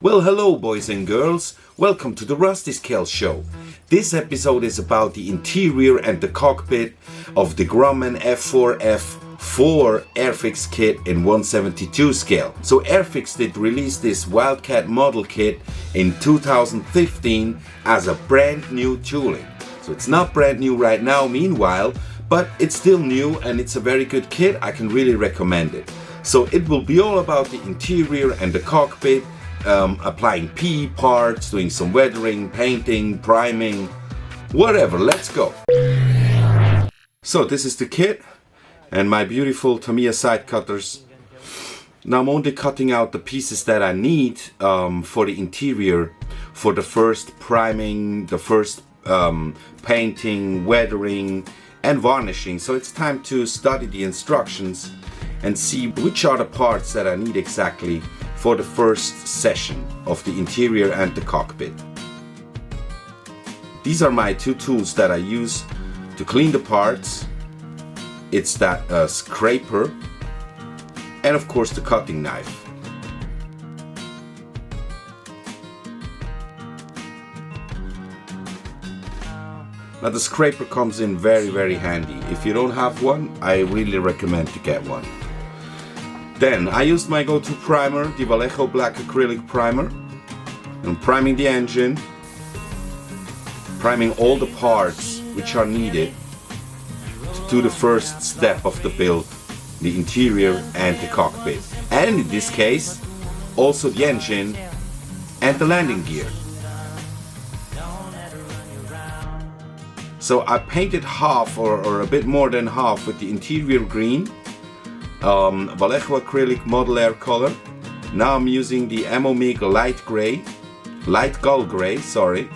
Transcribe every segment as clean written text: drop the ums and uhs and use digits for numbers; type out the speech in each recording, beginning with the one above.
Well, hello boys and girls, welcome to the Rusty Scale Show. This episode is about the interior and the cockpit of the Grumman F4F-4 Airfix kit in 1/72 scale. So Airfix did release this WILDCAT model kit in 2015 as a brand new tooling. So it's not brand new right now meanwhile, but it's still new and it's a very good kit. I can really recommend it. So it will be all about the interior and the cockpit, applying PE parts, doing some weathering, painting, priming, whatever. Let's go. So this is the kit and my beautiful Tamiya side cutters. Now I'm only cutting out the pieces that I need for the interior, for the first priming, the first painting, weathering and varnishing. So it's time to study the instructions and see which are the parts that I need exactly for the first session of the interior and the cockpit. These are my two tools that I use to clean the parts. It's that scraper and of course the cutting knife. Now the scraper comes in very handy. If you don't have one, I really recommend to get one. Then I used my go-to primer, the Vallejo black acrylic primer. I'm priming the engine, priming all the parts which are needed to do the first step of the build, the interior and the cockpit. And in this case, also the engine and the landing gear. So I painted half or a bit more than half with the interior green, Vallejo acrylic model air color. Now I'm using the MOMIG light gull gray, sorry.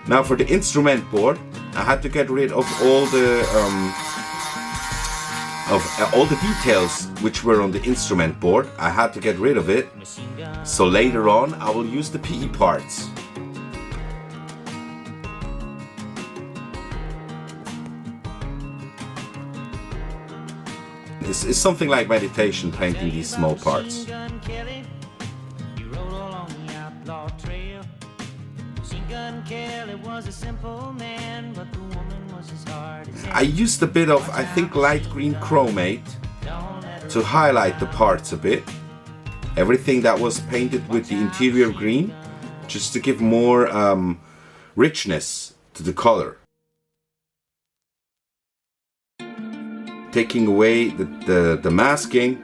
Now for the instrument board, I had to get rid of all the details which were on the instrument board. I had to get rid of it. So later on I will use the PE parts. It's something like meditation, painting these small parts. I used a bit of, I think, light green chromate to highlight the parts a bit. Everything that was painted with the interior green, just to give more richness to the color. Taking away the masking.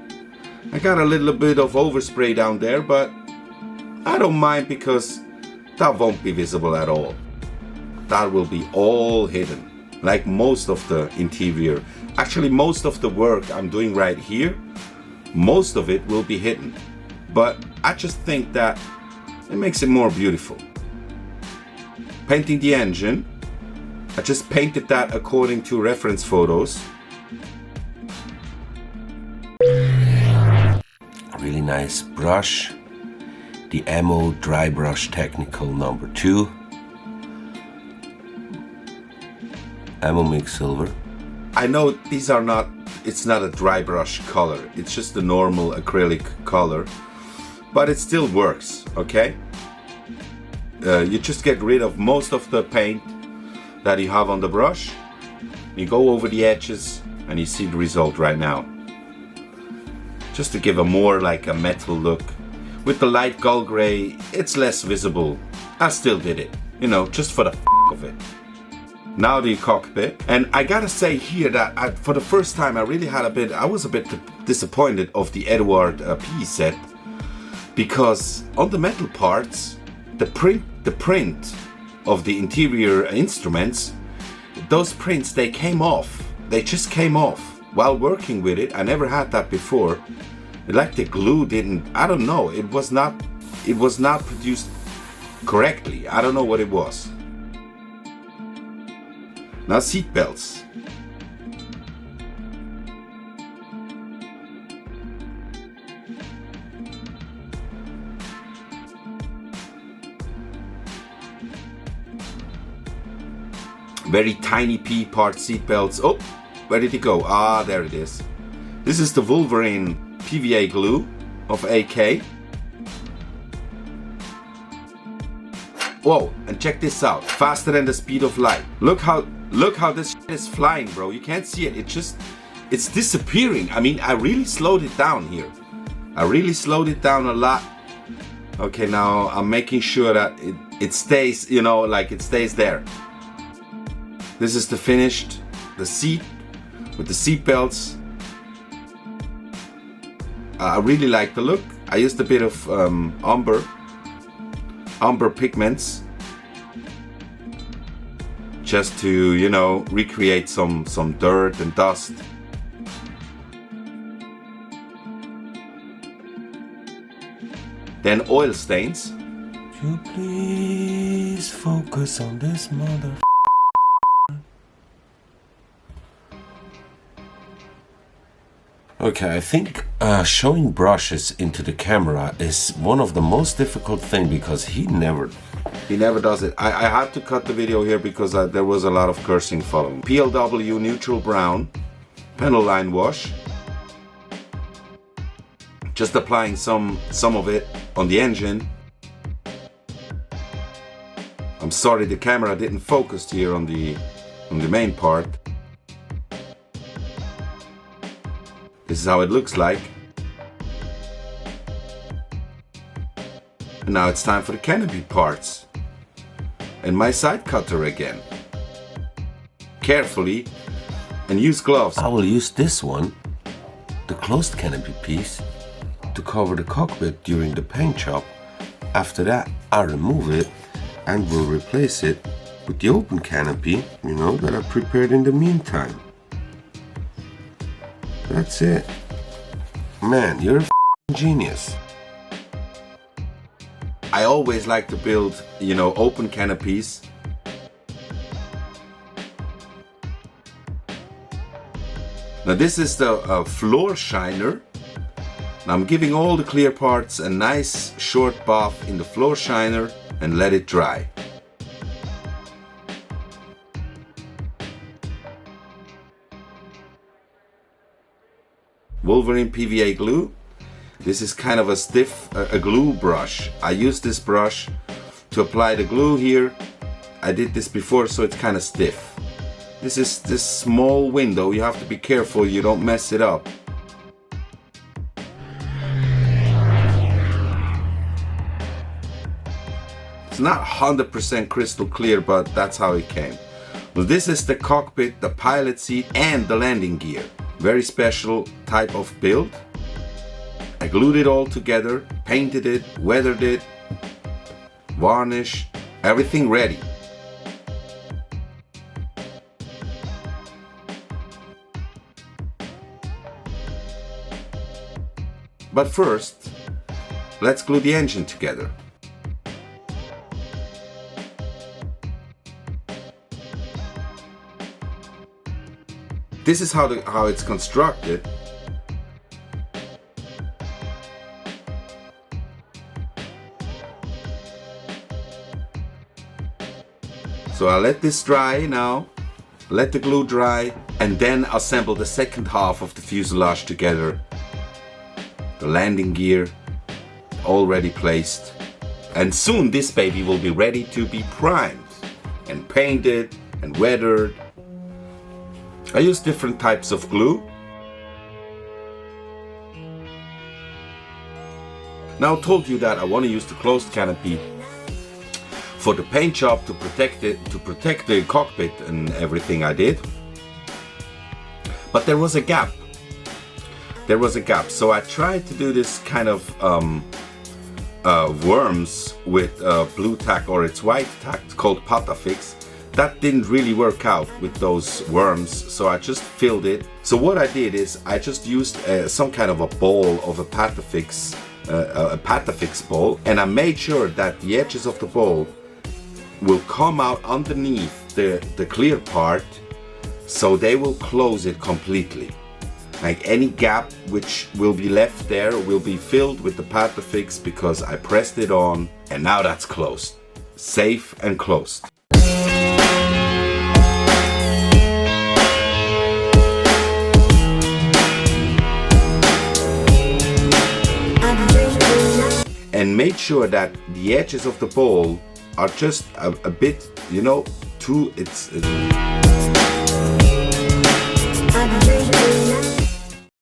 I got a little bit of overspray down there, but I don't mind because that won't be visible at all. That will be all hidden, like most of the interior. Actually, most of the work I'm doing right here, most of it will be hidden. But I just think that it makes it more beautiful. Painting the engine, I just painted that according to reference photos. Really nice brush, the Ammo Dry Brush Technical number 2, MOMIG silver. I know these are not, it's not a dry brush color, it's just the normal acrylic color, but it still works, okay? You just get rid of most of the paint that you have on the brush, you go over the edges and you see the result right now. Just to give a more like a metal look. With the light gull gray, it's less visible. I still did it, you know, just for the f of it. Now the cockpit. And I gotta say here that for the first time I was a bit disappointed of the Eduard PE set, because on the metal parts, the print of the interior instruments, those prints, they came off. They just came off. While working with it, I never had that before. Like the glue didn't, I don't know, it was not produced correctly. I don't know what it was. Now seat belts. Very tiny PE part seat belts. Oh, where did it go? Ah, there it is. This is the Wolverine PVA glue of AK. Whoa, and check this out. Faster than the speed of light. Look how this shit is flying, bro. You can't see it. It's disappearing. I mean, I really slowed it down here. I really slowed it down a lot. Okay, now I'm making sure that it stays, you know, like it stays there. This is the finished, the seat with the seat belts. I really like the look. I used a bit of umber pigments just to, you know, recreate some dirt and dust. Then oil stains. Would you please focus on this mother. Okay, I think showing brushes into the camera is one of the most difficult thing because he never does it. I had to cut the video here because there was a lot of cursing following. PLW neutral brown, panel line wash. Just applying some of it on the engine. I'm sorry the camera didn't focus here on the main part. This is how it looks like. And now it's time for the canopy parts. And my side cutter again. Carefully, and use gloves. I will use this one, the closed canopy piece, to cover the cockpit during the paint job. After that, I remove it and will replace it with the open canopy, you know, that I prepared in the meantime. That's it. Man, you're a genius. I always like to build, you know, open canopies. Now this is the floor shiner. Now I'm giving all the clear parts a nice short bath in the floor shiner and let it dry. Wolverine PVA glue. This is kind of a stiff glue brush. I use this brush to apply the glue here. I did this before, so it's kind of stiff. This is this small window. You have to be careful you don't mess it up. It's not 100% crystal clear, but that's how it came. Well, this is the cockpit, the pilot seat, and the landing gear. Very special type of build. I glued it all together, painted it, weathered it, varnish, everything ready. But first, let's glue the engine together. This is how it's constructed. So I'll let this dry now, let the glue dry, and then assemble the second half of the fuselage together. The landing gear already placed. And soon this baby will be ready to be primed and painted and weathered. I use different types of glue. Now I told you that I want to use the closed canopy for the paint job to protect it, to protect the cockpit and everything I did. But there was a gap. There was a gap. So I tried to do this kind of worms with blue tack, or it's white tack, it's called Airfix. That didn't really work out with those worms, so I just filled it. So what I did is I just used some kind of a ball of a Airfix, a Airfix ball, and I made sure that the edges of the ball will come out underneath the clear part, so they will close it completely. Like any gap which will be left there will be filled with the Airfix because I pressed it on, and now that's closed. Safe and closed. and make sure that the edges of the ball are just a bit, you know, too, it's